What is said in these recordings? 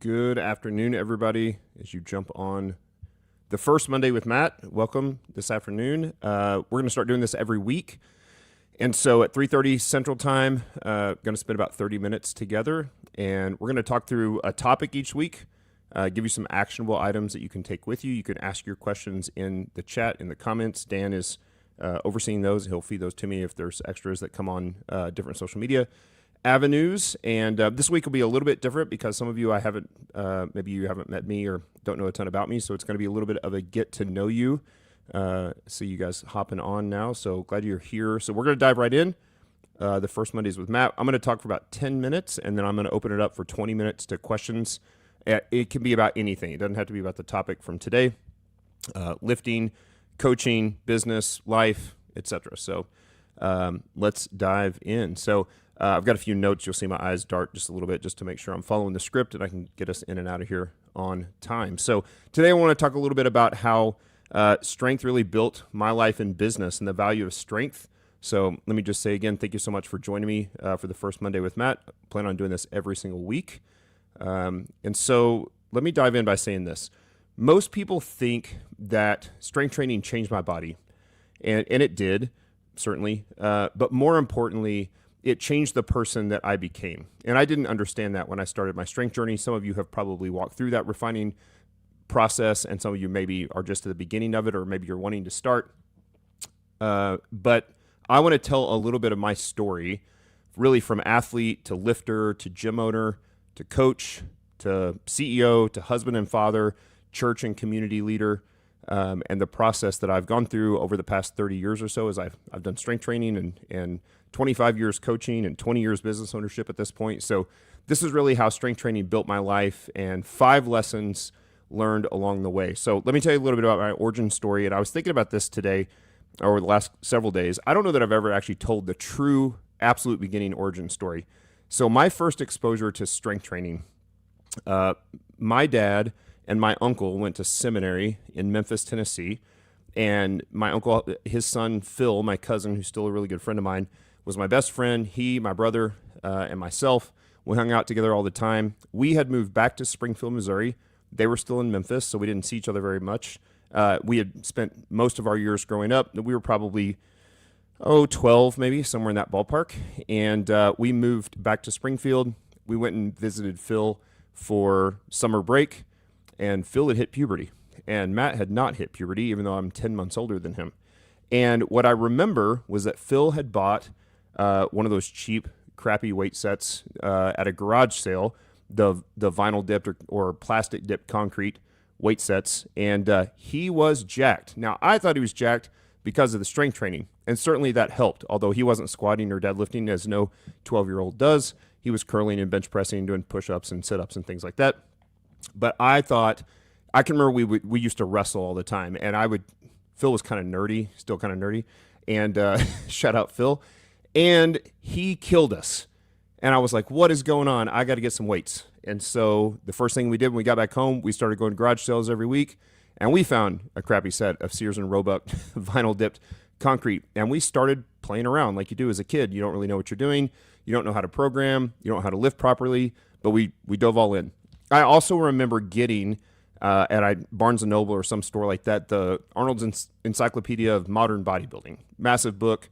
Good afternoon, everybody. As you jump on the first Monday with Matt, welcome this afternoon. We're going to start doing this every week. And so at 3:30 Central Time, going to spend about 30 minutes together. And we're going to talk through a topic each week, give you some actionable items that you can take with you. You can ask your questions in the chat, in the comments. Dan is overseeing those. He'll feed those to me if there's extras that come on different social media avenues. And this week will be a little bit different because some of you maybe you haven't met me or don't know a ton about me. So it's going to be a little bit of a get to know you. See you guys hopping on now. So glad you're here. So we're going to dive right in. The first Mondays with Matt. I'm going to talk for about 10 minutes and then I'm going to open it up for 20 minutes to questions. It can be about anything. It doesn't have to be about the topic from today. Lifting, coaching, business, life, etc. So let's dive in. So I've got a few notes. You'll see my eyes dart just a little bit just to make sure I'm following the script and I can get us in and out of here on time. So today I want to talk a little bit about how strength really built my life in business and the value of strength. So let me just say again, thank you so much for joining me for the first Monday with Matt. I plan on doing this every single week. And so let me dive in by saying this. Most people think that strength training changed my body, and it did, certainly. But more importantly, it changed the person that I became. And I didn't understand that when I started my strength journey. Some of you have probably walked through that refining process, and some of you maybe are just at the beginning of it, or maybe you're wanting to start. But I want to tell a little bit of my story, really from athlete to lifter to gym owner to coach to CEO to husband and father, church and community leader, and the process that I've gone through over the past 30 years or so as I've done strength training and 25 years coaching and 20 years business ownership at this point. So this is really how strength training built my life and 5 lessons learned along the way. So let me tell you a little bit about my origin story. And I was thinking about this today or the last several days. I don't know that I've ever actually told the true absolute beginning origin story. So my first exposure to strength training, my dad and my uncle went to seminary in Memphis, Tennessee. And my uncle, his son, Phil, my cousin, who's still a really good friend of mine, was my best friend. He, my brother, and myself, we hung out together all the time. We had moved back to Springfield, Missouri. They were still in Memphis, so we didn't see each other very much. We had spent most of our years growing up. We were probably, 12 maybe, somewhere in that ballpark. And we moved back to Springfield. We went and visited Phil for summer break, and Phil had hit puberty. And Matt had not hit puberty, even though I'm 10 months older than him. And what I remember was that Phil had bought one of those cheap, crappy weight sets at a garage sale, the vinyl dipped or plastic dipped concrete weight sets, and he was jacked. Now, I thought he was jacked because of the strength training, and certainly that helped, although he wasn't squatting or deadlifting as no 12-year-old does. He was curling and bench pressing, doing push-ups and sit-ups and things like that. But I can remember we used to wrestle all the time, and Phil was kind of nerdy, still kind of nerdy, and shout out Phil, and he killed us. And I was like, what is going on? I got to get some weights. And so the first thing we did when we got back home, we started going to garage sales every week, and we found a crappy set of Sears and Roebuck vinyl dipped concrete, and we started playing around like you do as a kid. You don't really know what you're doing. You don't know how to program. You don't know how to lift properly, but we dove all in. I also remember getting at Barnes & Noble or some store like that, the Arnold's Encyclopedia of Modern Bodybuilding. Massive book,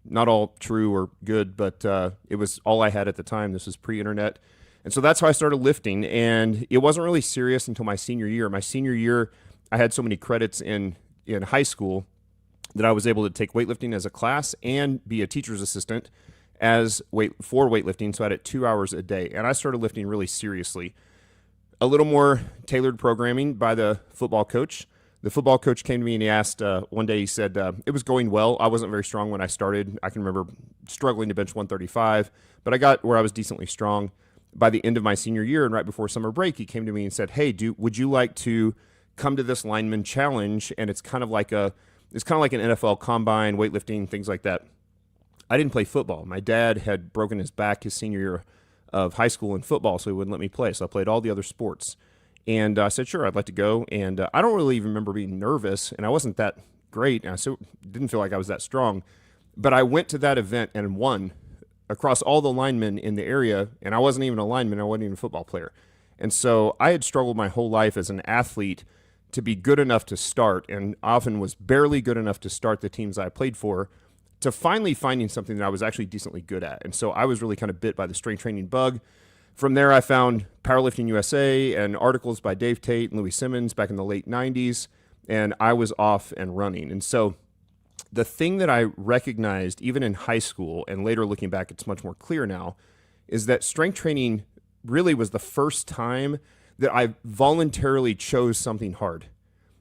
not all true or good, but it was all I had at the time. This was pre-internet. And so that's how I started lifting, and it wasn't really serious until my senior year. My senior year, I had so many credits in high school that I was able to take weightlifting as a class and be a teacher's assistant for weightlifting, so I had it 2 hours a day. And I started lifting really seriously. A little more tailored programming by the football coach. The football coach came to me and he asked, one day he said, it was going well. I wasn't very strong when I started. I can remember struggling to bench 135, but I got where I was decently strong by the end of my senior year. And right before summer break, he came to me and said, hey, would you like to come to this lineman challenge? And it's kind of like an NFL combine, weightlifting, things like that. I didn't play football. My dad had broken his back his senior year of high school in football, so he wouldn't let me play. So I played all the other sports. And I said, sure, I'd like to go. And I don't really even remember being nervous, and I wasn't that great. And I didn't feel like I was that strong. But I went to that event and won across all the linemen in the area, and I wasn't even a lineman. I wasn't even a football player. And so I had struggled my whole life as an athlete to be good enough to start, and often was barely good enough to start the teams I played for, to finally finding something that I was actually decently good at. And so I was really kind of bit by the strength training bug. From there, I found Powerlifting USA and articles by Dave Tate and Louis Simmons back in the late 90s, and I was off and running. And so the thing that I recognized even in high school, and later looking back, it's much more clear now, is that strength training really was the first time that I voluntarily chose something hard.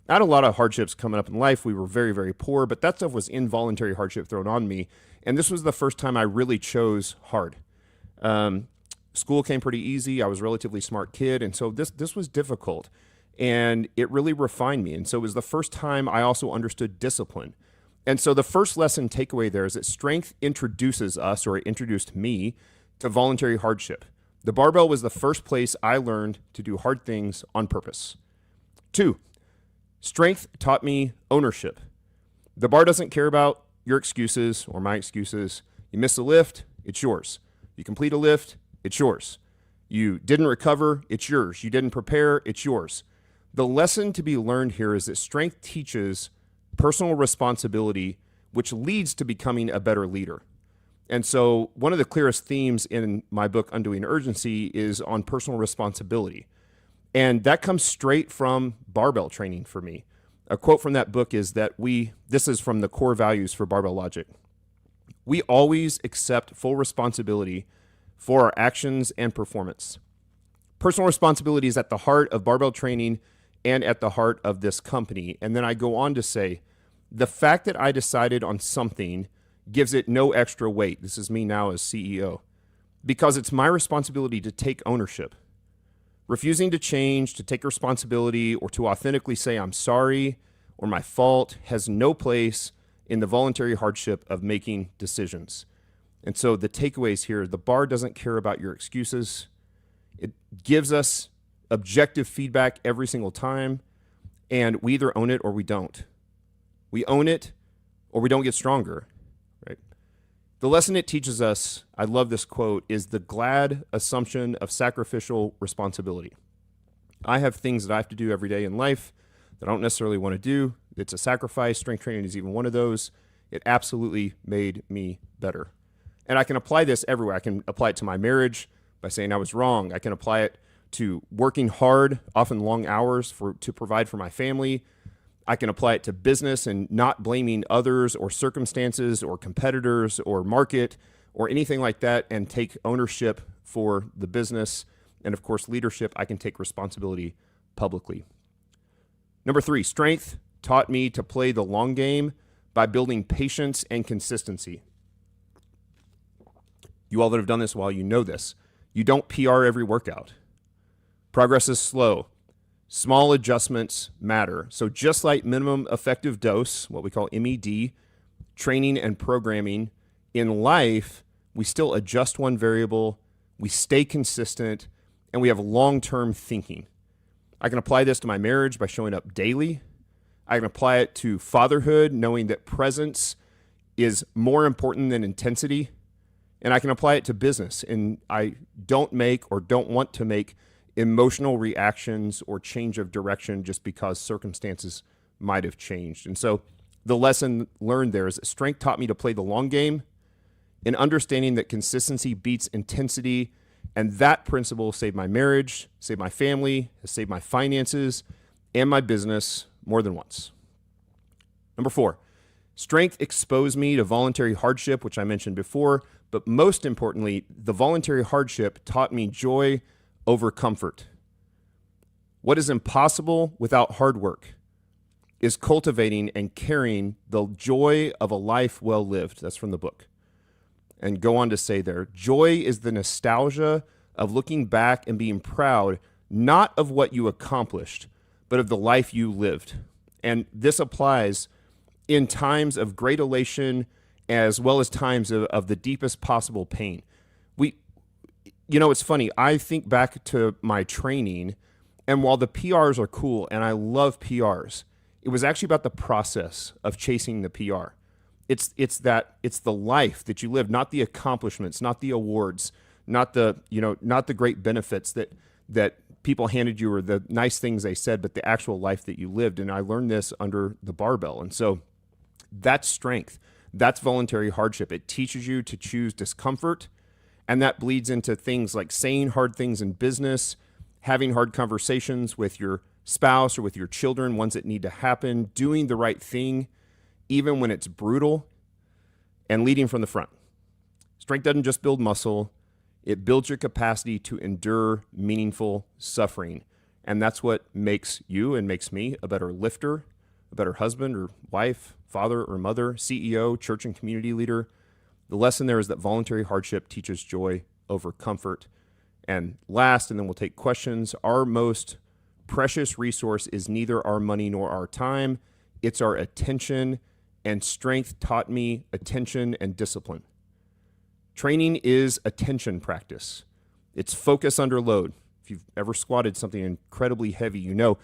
I had a lot of hardships coming up in life. We were very, very poor, but that stuff was involuntary hardship thrown on me. And this was the first time I really chose hard. School came pretty easy. I was a relatively smart kid. And so this was difficult, and it really refined me. And so it was the first time I also understood discipline. And so the first lesson takeaway there is that strength introduces us, or it introduced me, to voluntary hardship. The barbell was the first place I learned to do hard things on purpose. 2, strength taught me ownership. The bar doesn't care about your excuses or my excuses. You miss a lift, it's yours. You complete a lift, it's yours. You didn't recover, it's yours. You didn't prepare, it's yours. The lesson to be learned here is that strength teaches personal responsibility, which leads to becoming a better leader. And so one of the clearest themes in my book, Undoing Urgency, is on personal responsibility. And that comes straight from barbell training for me. A quote from that book is that this is from the core values for barbell logic. We always accept full responsibility for our actions and performance. Personal responsibility is at the heart of barbell training and at the heart of this company. And then I go on to say, the fact that I decided on something gives it no extra weight. This is me now as CEO, because it's my responsibility to take ownership. Refusing to change, to take responsibility, or to authentically say I'm sorry or my fault has no place in the voluntary hardship of making decisions. And so the takeaways here, the bar doesn't care about your excuses. It gives us objective feedback every single time, and we either own it or we don't. We own it or we don't get stronger, right? The lesson it teaches us, I love this quote, is the glad assumption of sacrificial responsibility. I have things that I have to do every day in life that I don't necessarily want to do. It's a sacrifice. Strength training is even one of those. It absolutely made me better. And I can apply this everywhere. I can apply it to my marriage by saying I was wrong. I can apply it to working hard, often long hours, to provide for my family. I can apply it to business and not blaming others or circumstances or competitors or market or anything like that, and take ownership for the business. And of course, leadership, I can take responsibility publicly. Number 3, strength taught me to play the long game by building patience and consistency. You all that have done this well, you know this. You don't PR every workout. Progress is slow. Small adjustments matter. So just like minimum effective dose, what we call MED, training and programming, in life, we still adjust one variable, we stay consistent, and we have long-term thinking. I can apply this to my marriage by showing up daily. I can apply it to fatherhood, knowing that presence is more important than intensity. And I can apply it to business, and I don't make or don't want to make emotional reactions or change of direction just because circumstances might have changed. And so the lesson learned there is that strength taught me to play the long game, in understanding that consistency beats intensity, and that principle saved my marriage, saved my family, has saved my finances and my business more than once. Number 4, strength exposed me to voluntary hardship, which I mentioned before, but most importantly, the voluntary hardship taught me joy over comfort. What is impossible without hard work is cultivating and carrying the joy of a life well lived. That's from the book. And go on to say there, joy is the nostalgia of looking back and being proud, not of what you accomplished, but of the life you lived. And this applies in times of great elation as well as times of the deepest possible pain. It's funny. I think back to my training, and while the PRs are cool, and I love PRs, it was actually about the process of chasing the PR. It's the life that you live, not the accomplishments, not the awards, not the great benefits that people handed you or the nice things they said, but the actual life that you lived. And I learned this under the barbell. And so that's strength. That's voluntary hardship. It teaches you to choose discomfort. And that bleeds into things like saying hard things in business, having hard conversations with your spouse or with your children, ones that need to happen, doing the right thing, even when it's brutal, and leading from the front. Strength doesn't just build muscle. It builds your capacity to endure meaningful suffering. And that's what makes you and makes me a better lifter, a better husband or wife, father or mother, CEO, church and community leader. The lesson there is that voluntary hardship teaches joy over comfort. And last, and then we'll take questions, our most precious resource is neither our money nor our time. It's our attention, and strength taught me attention and discipline. Training is attention practice. It's focus under load. If you've ever squatted something incredibly heavy, you know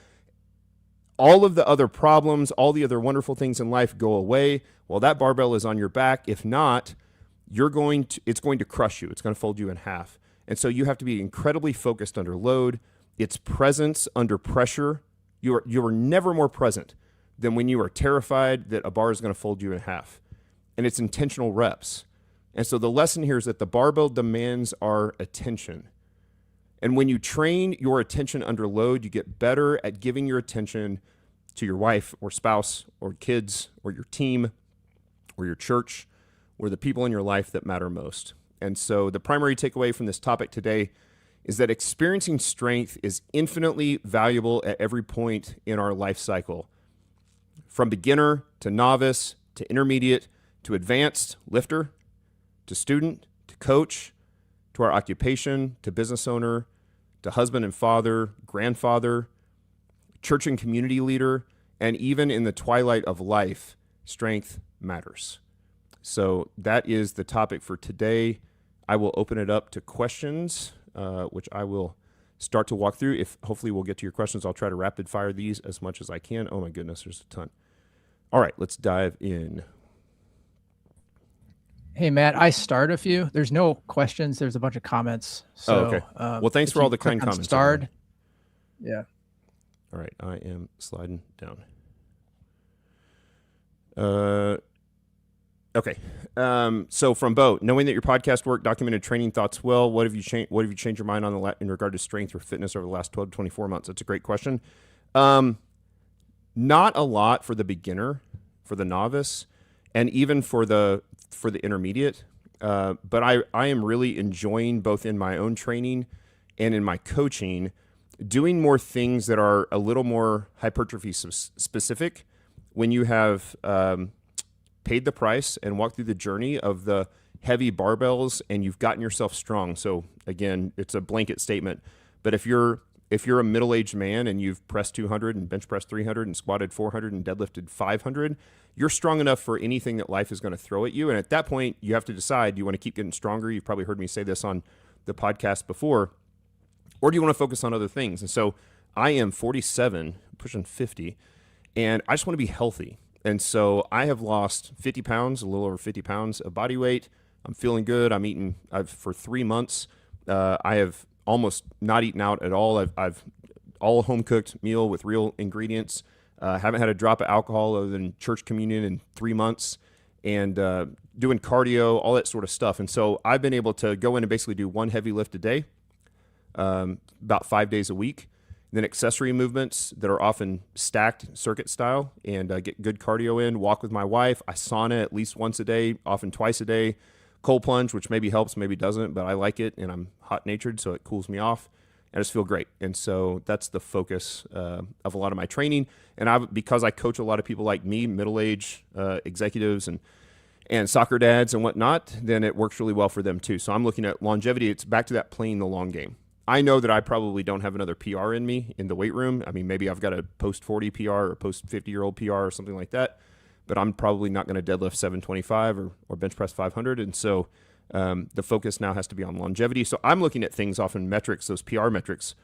all of the other problems, all the other wonderful things in life go away while that barbell is on your back. If not, it's going to crush you. It's going to fold you in half. And so you have to be incredibly focused under load. It's presence under pressure. You are never more present than when you are terrified that a bar is going to fold you in half. And it's intentional reps. And so the lesson here is that the barbell demands our attention. And when you train your attention under load, you get better at giving your attention to your wife or spouse or kids or your team or your church or the people in your life that matter most. And so the primary takeaway from this topic today is that experiencing strength is infinitely valuable at every point in our life cycle. From beginner to novice to intermediate to advanced lifter to student to coach to our occupation to business owner to husband and father, grandfather, church and community leader, and even in the twilight of life, strength matters. So that is the topic for today. I will open it up to questions, which I will start to walk through. If hopefully we'll get to your questions, I'll try to rapid fire these as much as I can. Oh my goodness, there's a ton. All right, let's dive in. Hey, Matt, I start a few. There's no questions. There's a bunch of comments. So, okay. Well, thanks for all the kind comments. Start. Yeah. All right, I am sliding down. Okay. So from Bo, knowing that your podcast work documented training thoughts well, what have you changed? What have you changed your mind on in regard to strength or fitness over the last 12 to 24 months? That's a great question. Not a lot for the beginner, for the novice, and even for the intermediate. But I am really enjoying both in my own training and in my coaching, doing more things that are a little more hypertrophy specific when you have paid the price and walked through the journey of the heavy barbells and you've gotten yourself strong. So again, it's a blanket statement, but if you're a middle-aged man and you've pressed 200 and bench pressed 300 and squatted 400 and deadlifted 500, you're strong enough for anything that life is going to throw at you. And at that point, you have to decide, do you want to keep getting stronger? You've probably heard me say this on the podcast before, or do you want to focus on other things? And so I am 47, pushing 50, and I just want to be healthy. And so I have lost 50 pounds, a little over 50 pounds of body weight. I'm feeling good. I'm eating, for 3 months, I have almost not eaten out at all. I've all home cooked meal with real ingredients. Haven't had a drop of alcohol other than church communion in 3 months, and doing cardio, all that sort of stuff. And so I've been able to go in and basically do one heavy lift a day, about 5 days a week. Then accessory movements that are often stacked circuit style, and get good cardio in, walk with my wife. I sauna at least once a day, often twice a day. Cold plunge, which maybe helps, maybe doesn't, but I like it, and I'm hot-natured, so it cools me off. I just feel great. And so that's the focus of a lot of my training. And because I coach a lot of people like me, middle-aged executives and soccer dads and whatnot, then it works really well for them too. So I'm looking at longevity. It's back to that playing the long game. I know that I probably don't have another PR in me in the weight room. I mean, maybe I've got a post-40 PR or post-50-year-old PR or something like that, but I'm probably not going to deadlift 725 or bench press 500. And so the focus now has to be on longevity. So I'm looking at things, often metrics, those PR metrics.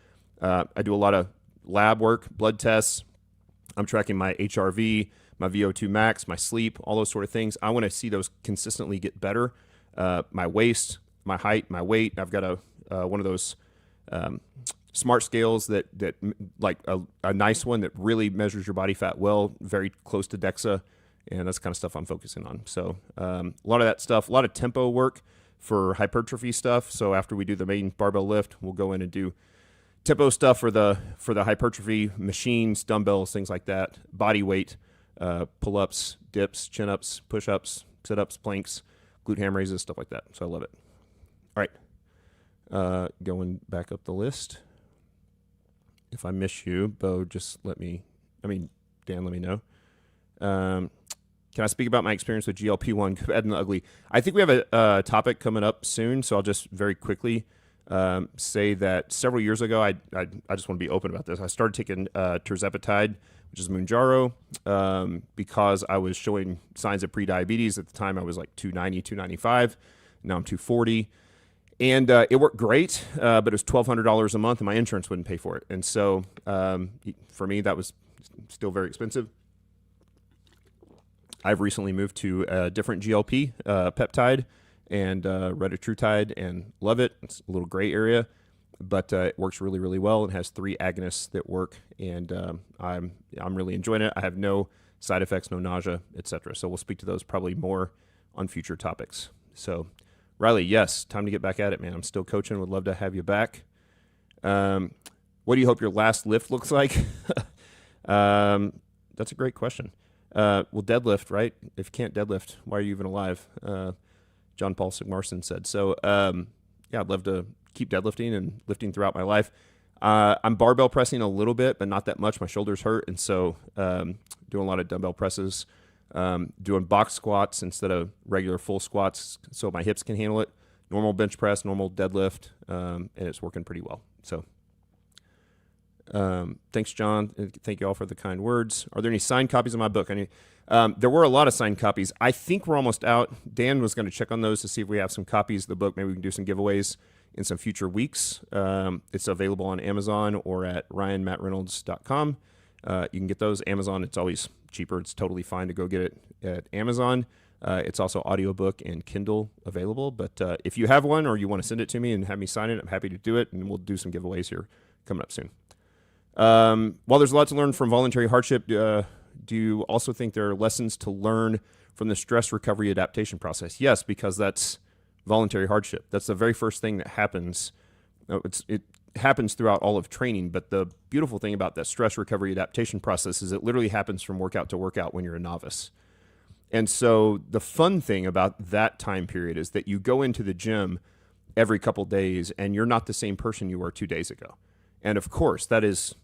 I do a lot of lab work, blood tests. I'm tracking my HRV, my VO2 max, my sleep, all those sort of things. I want to see those consistently get better. My waist, my height, my weight. I've got one of those smart scales that like a nice one that really measures your body fat well, very close to DEXA, and that's the kind of stuff I'm focusing on. So a lot of that stuff, a lot of tempo work for hypertrophy stuff. So after we do the main barbell lift, we'll go in and do tempo stuff for the hypertrophy machines, dumbbells, things like that, body weight, pull-ups, dips, chin-ups, push-ups, sit-ups, planks, glute ham raises, stuff like that. So I love it. All right, going back up the list. If I miss you, Bo, just Dan, let me know. Can I speak about my experience with GLP-1, Bad and the Ugly? I think we have a topic coming up soon, so I'll just very quickly say that several years ago, I just want to be open about this. I started taking tirzepatide, which is Mounjaro, because I was showing signs of prediabetes. At the time, I was like 290, 295. Now I'm 240. And it worked great, but it was $1,200 a month, and my insurance wouldn't pay for it. And so for me, that was still very expensive. I've recently moved to a different GLP peptide and retatrutide, and love it. It's a little gray area, but it works really, really well. It has 3 agonists that work, and I'm really enjoying it. I have no side effects, no nausea, etc. So we'll speak to those probably more on future topics. So Riley, yes, time to get back at it, man. I'm still coaching. Would love to have you back. What do you hope your last lift looks like? That's a great question. Well, deadlift, right? If you can't deadlift, why are you even alive? John Paul Sigmarsson said. So, yeah, I'd love to keep deadlifting and lifting throughout my life. I'm barbell pressing a little bit, but not that much. My shoulders hurt, and so doing a lot of dumbbell presses. Doing box squats instead of regular full squats so my hips can handle it. Normal bench press, normal deadlift, and it's working pretty well. So thanks, John. Thank you all for the kind words. Are there any signed copies of my book? There were a lot of signed copies. I think we're almost out. Dan was going to check on those to see if we have some copies of the book. Maybe we can do some giveaways in some future weeks. It's available on Amazon or at ryanmattreynolds.com. You can get those. Amazon, it's always cheaper. It's totally fine to go get it at Amazon. It's also audiobook and Kindle available. But if you have one or you want to send it to me and have me sign it, I'm happy to do it. And we'll do some giveaways here coming up soon. While there's a lot to learn from voluntary hardship, do you also think there are lessons to learn from the stress recovery adaptation process? Yes, because that's voluntary hardship. That's the very first thing that happens. It happens throughout all of training, but the beautiful thing about that stress recovery adaptation process is it literally happens from workout to workout when you're a novice. And so the fun thing about that time period is that you go into the gym every couple days and you're not the same person you were 2 days ago. And of course, that's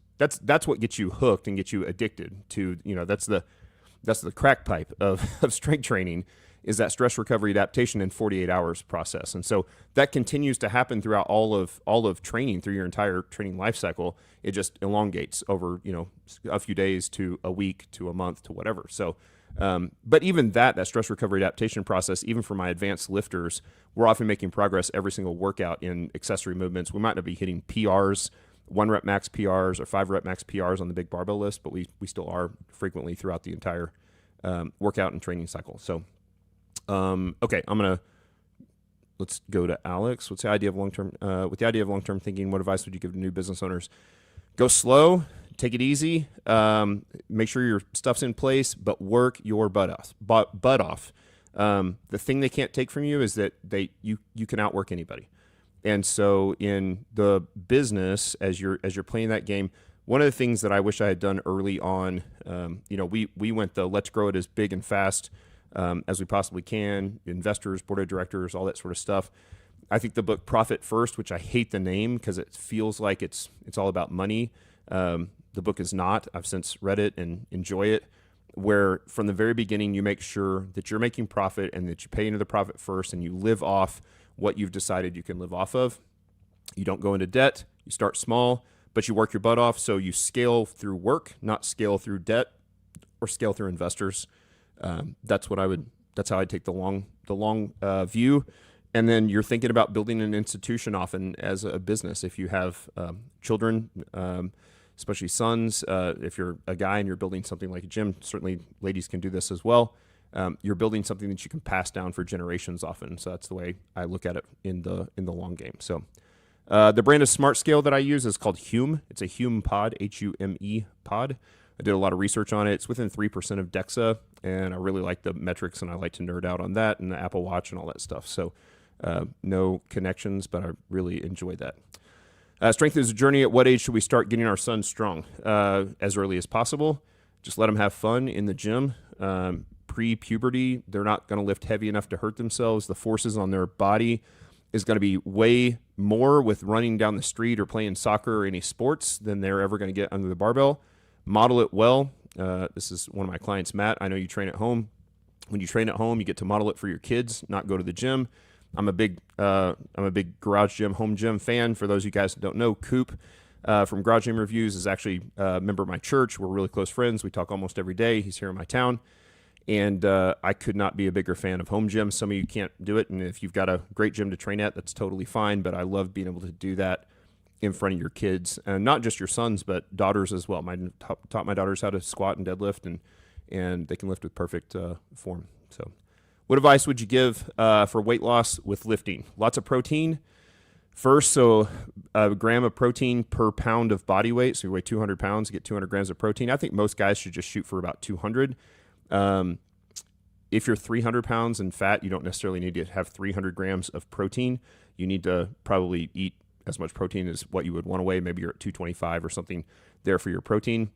what gets you hooked and gets you addicted to, that's the crack pipe of strength training, is that stress recovery adaptation in 48 hours process. And so that continues to happen throughout all of training, through your entire training life cycle. It just elongates over, a few days to a week to a month to whatever. So, but even that stress recovery adaptation process, even for my advanced lifters, we're often making progress every single workout in accessory movements. We might not be hitting PRs, 1 rep max PRs or 5 rep max PRs on the big barbell list, but we still are frequently throughout the entire workout and training cycle. So, okay, let's go to Alex. With the idea of long-term thinking, what advice would you give to new business owners? Go slow, take it easy, make sure your stuff's in place, but work your butt off. The thing they can't take from you is that you can outwork anybody. And so in the business, as you're playing that game, one of the things that I wish I had done early on, we went the let's grow it as big and fast as we possibly can, investors, board of directors, all that sort of stuff. I think the book Profit First, which I hate the name because it feels like it's all about money. The book is not. I've since read it and enjoy it, where from the very beginning you make sure that you're making profit and that you pay into the profit first and you live off what you've decided you can live off of. You don't go into debt. You start small, but you work your butt off. So you scale through work, not scale through debt or scale through investors. That's how I take the long view. And then you're thinking about building an institution often as a business. If you have children, especially sons, if you're a guy and you're building something like a gym, certainly ladies can do this as well. You're building something that you can pass down for generations often. So that's the way I look at it in the long game. So The brand of smart scale that I use is called Hume. It's a Hume pod, Hume pod. I did a lot of research on it. It's within 3% of DEXA, and I really like the metrics, and I like to nerd out on that and the Apple Watch and all that stuff. So no connections, but I really enjoy that. Strength is a journey. At what age should we start getting our sons strong? As early as possible. Just let them have fun in the gym. Pre-puberty, they're not going to lift heavy enough to hurt themselves. The forces on their body is going to be way more with running down the street or playing soccer or any sports than they're ever going to get under the barbell. Model it well. This is one of my clients, Matt. I know you train at home. When you train at home, you get to model it for your kids, not go to the gym. I'm a big garage gym, home gym fan. For those of you guys that don't know, Coop from Garage Gym Reviews is actually a member of my church. We're really close friends. We talk almost every day. He's here in my town. And I could not be a bigger fan of home gyms. Some of you can't do it. And if you've got a great gym to train at, that's totally fine. But I love being able to do that in front of your kids. And not just your sons, but daughters as well. I taught my daughters how to squat and deadlift, and they can lift with perfect form. So what advice would you give for weight loss with lifting? Lots of protein. First, so a gram of protein per pound of body weight. So you weigh 200 pounds, get 200 grams of protein. I think most guys should just shoot for about 200. If you're 300 pounds in fat, you don't necessarily need to have 300 grams of protein. You need to probably eat as much protein as what you would want to weigh. Maybe you're at 225 or something there for your protein.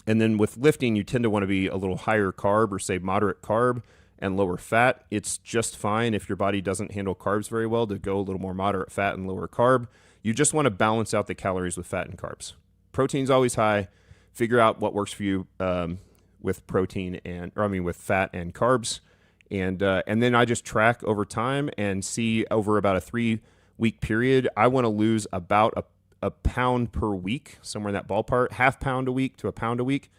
And then with lifting, you tend to want to be a little higher carb, or say moderate carb and lower fat. It's just fine if your body doesn't handle carbs very well to go a little more moderate fat and lower carb. You just want to balance out the calories with fat and carbs. Protein's always high. Figure out what works for you with protein with fat and carbs. And then I just track over time and see over about a 3-week period, I want to lose about a pound per week, somewhere in that ballpark, half pound a week to a pound a week.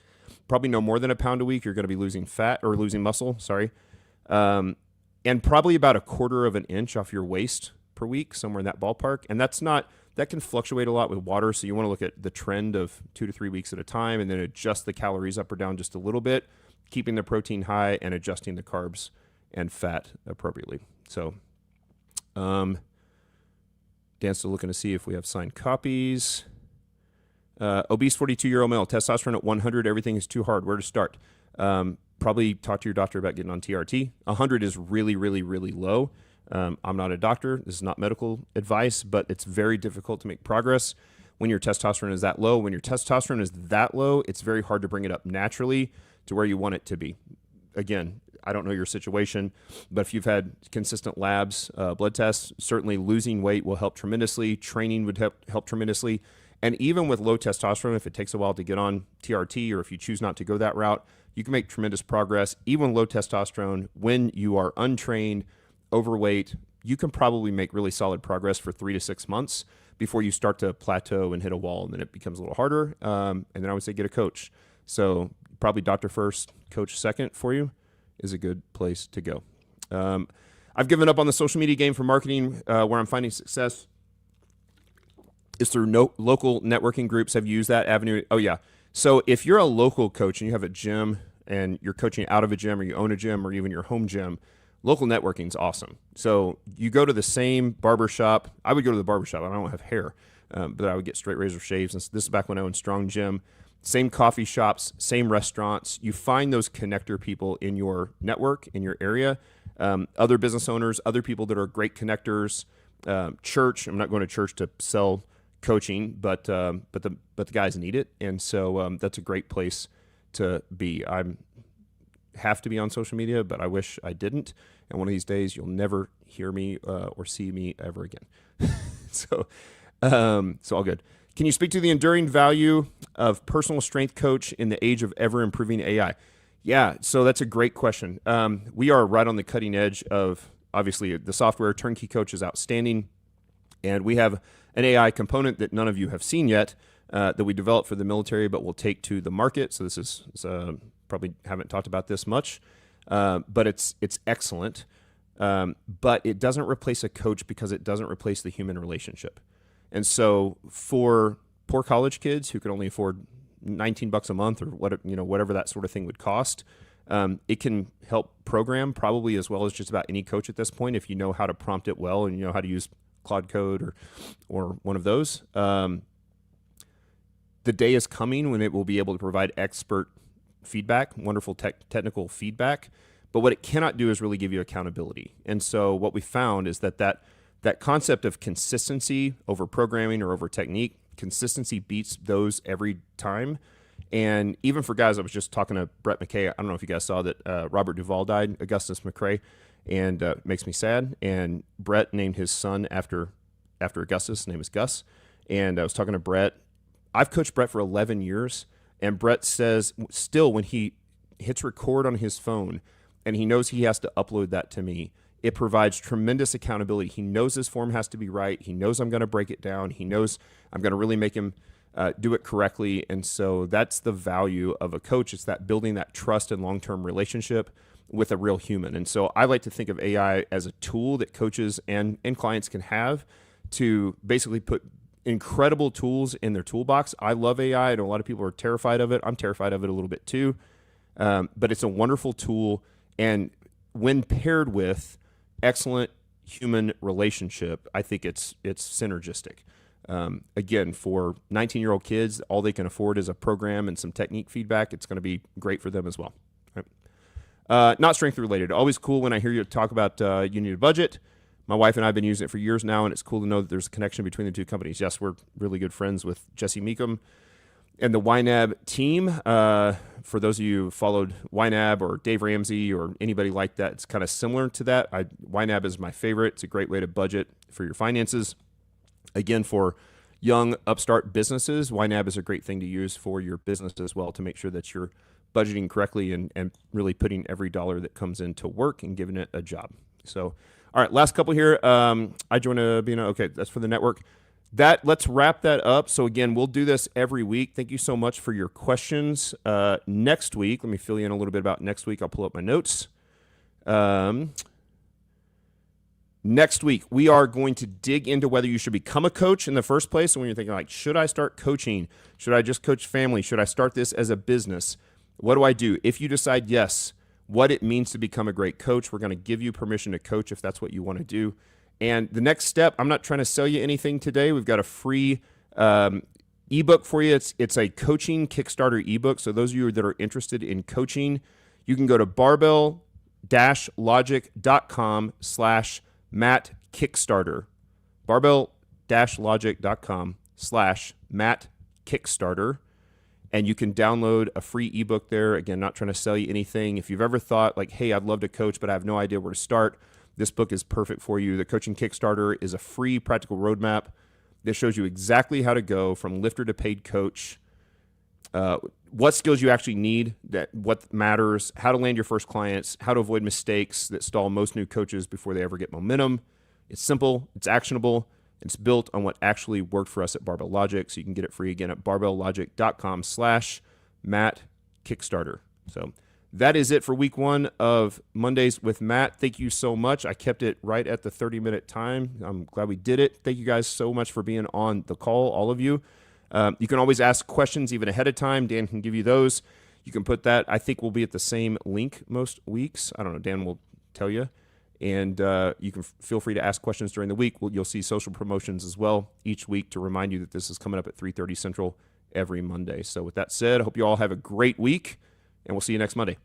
Probably no more than a pound a week. You're going to be losing fat or losing muscle, and probably about a quarter of an inch off your waist per week, somewhere in that ballpark. And that can fluctuate a lot with water. So you want to look at the trend of 2 to 3 weeks at a time, and then adjust the calories up or down just a little bit, keeping the protein high and adjusting the carbs and fat appropriately. So, Dan's still looking to see if we have signed copies. Obese 42-year-old male, testosterone at 100, everything is too hard. Where to start? Probably talk to your doctor about getting on TRT. 100 is really, really, really low. I'm not a doctor. This is not medical advice, but it's very difficult to make progress when your testosterone is that low. When your testosterone is that low, it's very hard to bring it up naturally to where you want it to be. Again, I don't know your situation, but if you've had consistent labs, blood tests, certainly losing weight will help tremendously. Training would help tremendously. And even with low testosterone, if it takes a while to get on TRT, or if you choose not to go that route, you can make tremendous progress. Even low testosterone, when you are untrained, overweight, you can probably make really solid progress for 3 to 6 months before you start to plateau and hit a wall, and then it becomes a little harder. And then I would say get a coach. So probably doctor first, coach second for you is a good place to go. I've given up on the social media game for marketing. Where I'm finding success is through local networking groups. Have used that avenue. Oh, yeah. So if you're a local coach and you have a gym and you're coaching out of a gym, or you own a gym, or even your home gym, local networking is awesome. So you go to the same barbershop. I would go to the barbershop. I don't have hair, but I would get straight razor shaves. And this is back when I owned Strong Gym. Same coffee shops, same restaurants. You find those connector people in your network, in your area, other business owners, other people that are great connectors. Church. I'm not going to church to sell coaching, but the guys need it, and so that's a great place to be. I have to be on social media, but I wish I didn't. And one of these days, you'll never hear me or see me ever again. So all good. Can you speak to the enduring value of personal strength coach in the age of ever improving AI? Yeah, so that's a great question. We are right on the cutting edge of, obviously, the software. Turnkey Coach is outstanding, and we have an AI component that none of you have seen yet that we developed for the military, but we'll take to the market. So this is probably haven't talked about this much, but it's excellent. But it doesn't replace a coach because it doesn't replace the human relationship. And so for poor college kids who can only afford $19 a month or whatever that sort of thing would cost, it can help program probably as well as just about any coach at this point if you know how to prompt it well and you know how to use Claude Code or one of those. The day is coming when it will be able to provide expert feedback, wonderful technical feedback. But what it cannot do is really give you accountability. And so what we found is that concept of consistency over programming or over technique, consistency beats those every time. And even for guys, I was just talking to Brett McKay. I don't know if you guys saw that Robert Duvall died, Augustus McCrae, and makes me sad. And Brett named his son after Augustus. His name is Gus. And I was talking to Brett. I've coached Brett for 11 years. And Brett says still when he hits record on his phone and he knows he has to upload that to me, it provides tremendous accountability. He knows his form has to be right. He knows I'm going to break it down. He knows I'm going to really make him do it correctly. And so that's the value of a coach. It's that building that trust and long-term relationship with a real human. And so I like to think of AI as a tool that coaches and clients can have to basically put incredible tools in their toolbox. I love AI. I know a lot of people are terrified of it. I'm terrified of it a little bit too. But it's a wonderful tool. And when paired with excellent human relationship, I think it's synergistic. Again, for 19-year-old kids, all they can afford is a program and some technique feedback. It's going to be great for them as well. Right? Not strength related. Always cool when I hear you talk about you need a budget. My wife and I have been using it for years now, and it's cool to know that there's a connection between the two companies. Yes, we're really good friends with Jesse Meekum and the YNAB team. For those of you who followed YNAB or Dave Ramsey or anybody like that, it's kind of similar to that. YNAB is my favorite. It's a great way to budget for your finances. Again, for young upstart businesses, YNAB is a great thing to use for your business as well to make sure that you're budgeting correctly and really putting every dollar that comes in to work and giving it a job. So, all right, last couple here. I joined okay, that's for the network. Let's wrap that up. So again, we'll do this every week. Thank you so much for your questions. Next week, let me fill you in a little bit about next week. I'll pull up my notes. Next week, we are going to dig into whether you should become a coach in the first place. And when you're thinking like, should I start coaching? Should I just coach family? Should I start this as a business? What do I do? If you decide yes, what it means to become a great coach. We're going to give you permission to coach if that's what you want to do. And the next step, I'm not trying to sell you anything today. We've got a free ebook for you. It's a coaching Kickstarter ebook. So those of you that are interested in coaching, you can go to barbell-logic.com/Matt Kickstarter. barbell-logic.com/Matt Kickstarter. And you can download a free ebook there. Again, not trying to sell you anything. If you've ever thought like, hey, I'd love to coach, but I have no idea where to start, this book is perfect for you. The Coaching Kickstarter is a free practical roadmap that shows you exactly how to go from lifter to paid coach, what skills you actually need, what matters, how to land your first clients, how to avoid mistakes that stall most new coaches before they ever get momentum. It's simple, it's actionable, it's built on what actually worked for us at Barbell Logic, so you can get it free again at barbell-logic.com/Matt Kickstarter. So that is it for week 1 of Mondays with Matt. Thank you so much. I kept it right at the 30-minute time. I'm glad we did it. Thank you guys so much for being on the call, all of you. You can always ask questions even ahead of time. Dan can give you those. You can put that. I think we'll be at the same link most weeks. I don't know. Dan will tell you. And you can feel free to ask questions during the week. You'll see social promotions as well each week to remind you that this is coming up at 3:30 Central every Monday. So with that said, I hope you all have a great week, and we'll see you next Monday.